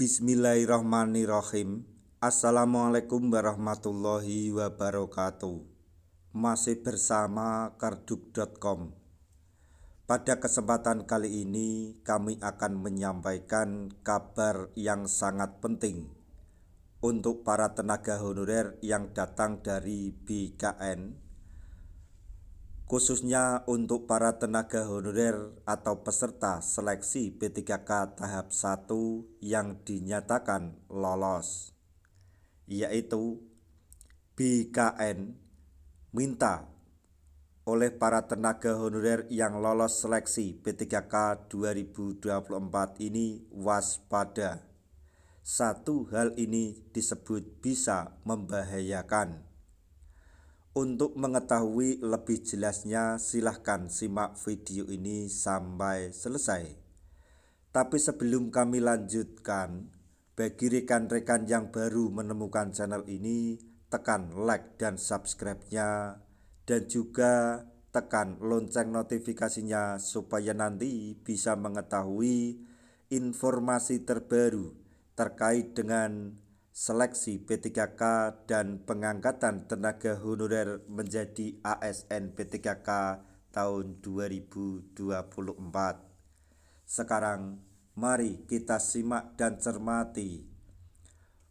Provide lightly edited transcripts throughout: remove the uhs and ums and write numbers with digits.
Bismillahirrahmanirrahim. Assalamualaikum warahmatullahi wabarakatuh. Masih bersama karduk.com. Pada kesempatan kali ini kami akan menyampaikan kabar yang sangat penting untuk para tenaga honorer yang datang dari BKN, khususnya untuk para tenaga honorer atau peserta seleksi P3K tahap 1 yang dinyatakan lolos, yaitu BKN minta oleh para tenaga honorer yang lolos seleksi P3K 2024 ini waspada. Satu hal ini disebut bisa membahayakan. Untuk mengetahui lebih jelasnya silahkan simak video ini sampai selesai. Tapi sebelum kami lanjutkan, bagi rekan-rekan yang baru menemukan channel ini, tekan like dan subscribe-nya, dan juga tekan lonceng notifikasinya supaya nanti bisa mengetahui informasi terbaru terkait dengan seleksi P3K dan pengangkatan tenaga honorer menjadi ASN P3K tahun 2024. Sekarang mari kita simak dan cermati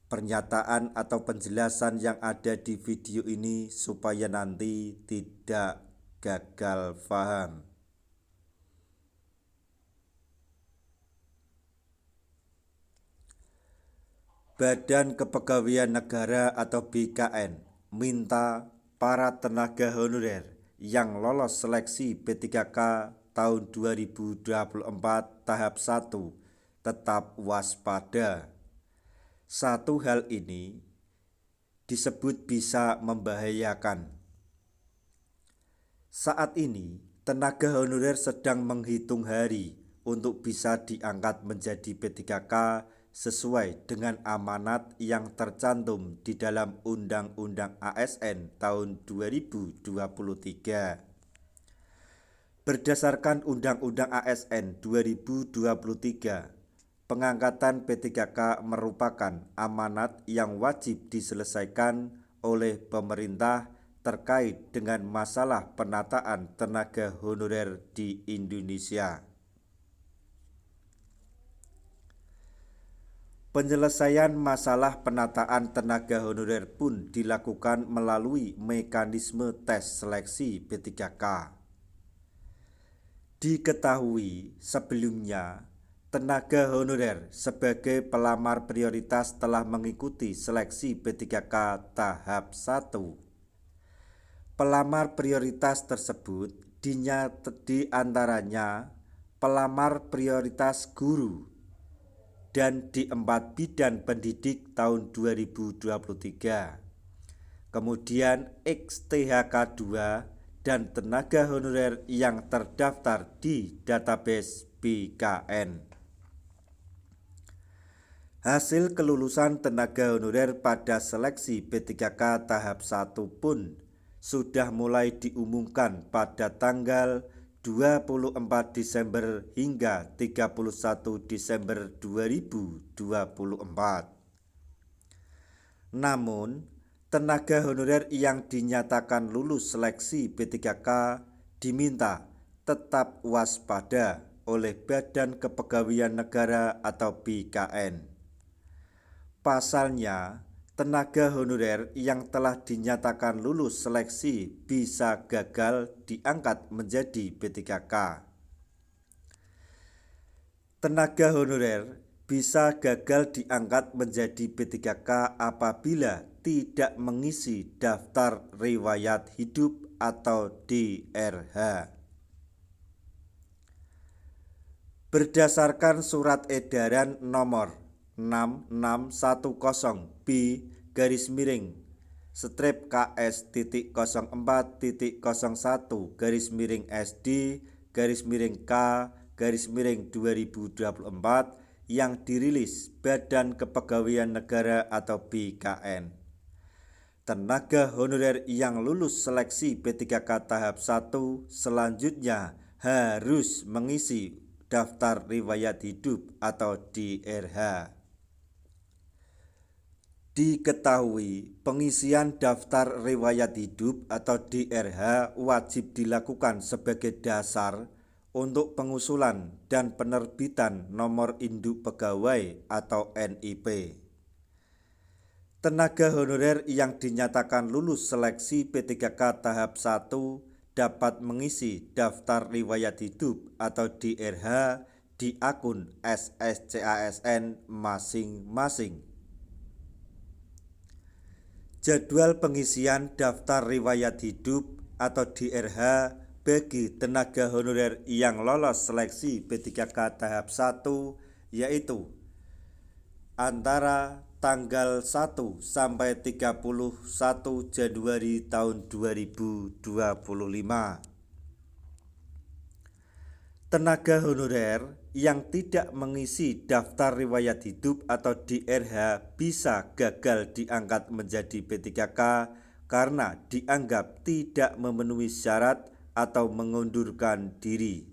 pernyataan atau penjelasan yang ada di video ini supaya nanti tidak gagal paham. Badan Kepegawaian Negara atau BKN minta para tenaga honorer yang lolos seleksi P3K tahun 2024 tahap 1 tetap waspada. Satu hal ini disebut bisa membahayakan. Saat ini tenaga honorer sedang menghitung hari untuk bisa diangkat menjadi P3K sesuai dengan amanat yang tercantum di dalam Undang-Undang ASN tahun 2023. Berdasarkan Undang-Undang ASN 2023, pengangkatan P3K merupakan amanat yang wajib diselesaikan oleh pemerintah terkait dengan masalah penataan tenaga honorer di Indonesia. Penyelesaian masalah penataan tenaga honorer pun dilakukan melalui mekanisme tes seleksi P3K. Diketahui sebelumnya, tenaga honorer sebagai pelamar prioritas telah mengikuti seleksi P3K tahap 1. Pelamar prioritas tersebut diantaranya pelamar prioritas guru dan di 4 bidang pendidik tahun 2023. Kemudian XTHK 2 dan tenaga honorer yang terdaftar di database BKN. Hasil kelulusan tenaga honorer pada seleksi P3K tahap 1 pun sudah mulai diumumkan pada tanggal 24 Desember hingga 31 Desember 2024. Namun, tenaga honorer yang dinyatakan lulus seleksi P3K diminta tetap waspada oleh Badan Kepegawaian Negara atau BKN. Pasalnya, tenaga honorer yang telah dinyatakan lulus seleksi bisa gagal diangkat menjadi P3K. Tenaga honorer bisa gagal diangkat menjadi P3K apabila tidak mengisi daftar riwayat hidup atau DRH. Berdasarkan surat edaran nomor 6619/B-01/SD-K/2024 yang dirilis Badan Kepegawaian Negara atau BKN. Tenaga honorer yang lulus seleksi P3K tahap 1 selanjutnya harus mengisi daftar riwayat hidup atau DRH. Diketahui, pengisian daftar riwayat hidup atau DRH wajib dilakukan sebagai dasar untuk pengusulan dan penerbitan nomor induk pegawai atau NIP. Tenaga honorer yang dinyatakan lulus seleksi P3K tahap 1 dapat mengisi daftar riwayat hidup atau DRH di akun SSCASN masing-masing. Jadwal pengisian daftar riwayat hidup atau DRH bagi tenaga honorer yang lolos seleksi P3K tahap 1 yaitu antara tanggal 1 sampai 31 Januari tahun 2025. Tenaga honorer yang tidak mengisi daftar riwayat hidup atau DRH bisa gagal diangkat menjadi P3K karena dianggap tidak memenuhi syarat atau mengundurkan diri.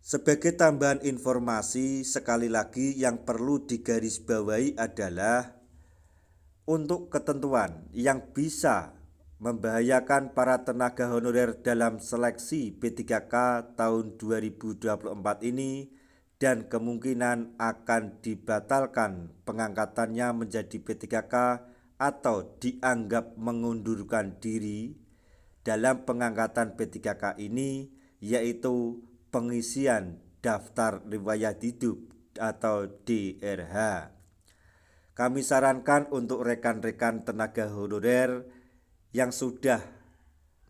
Sebagai tambahan informasi, sekali lagi yang perlu digarisbawahi adalah untuk ketentuan yang bisa membahayakan para tenaga honorer dalam seleksi P3K tahun 2024 ini dan kemungkinan akan dibatalkan pengangkatannya menjadi P3K atau dianggap mengundurkan diri dalam pengangkatan P3K ini yaitu pengisian daftar riwayat hidup atau DRH. Kami sarankan untuk rekan-rekan tenaga honorer yang sudah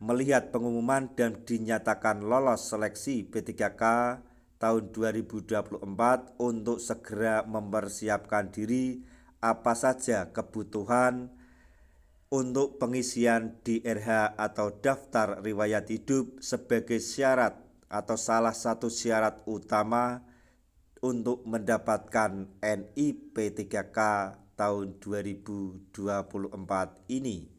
melihat pengumuman dan dinyatakan lolos seleksi P3K tahun 2024 untuk segera mempersiapkan diri apa saja kebutuhan untuk pengisian DRH atau daftar riwayat hidup sebagai syarat atau salah satu syarat utama untuk mendapatkan NIP P3K tahun 2024 ini.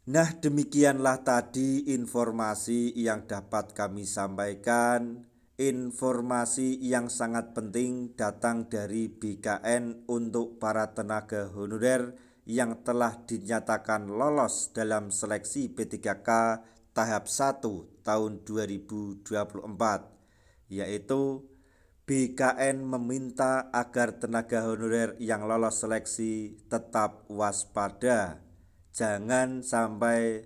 Nah, demikianlah tadi informasi yang dapat kami sampaikan. Informasi yang sangat penting datang dari BKN untuk para tenaga honorer yang telah dinyatakan lolos dalam seleksi P3K tahap 1 tahun 2024, yaitu BKN meminta agar tenaga honorer yang lolos seleksi tetap waspada. Jangan sampai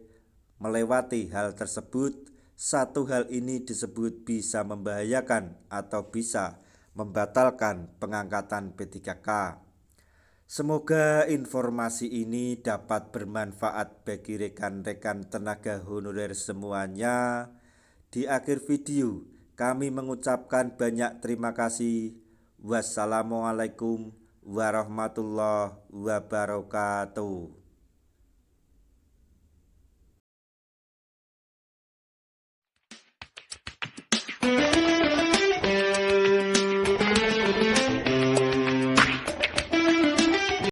melewati hal tersebut. Satu hal ini disebut bisa membahayakan atau bisa membatalkan pengangkatan P3K. Semoga informasi ini dapat bermanfaat bagi rekan-rekan tenaga honorer semuanya. Di akhir video, kami mengucapkan banyak terima kasih. Wassalamualaikum warahmatullahi wabarakatuh.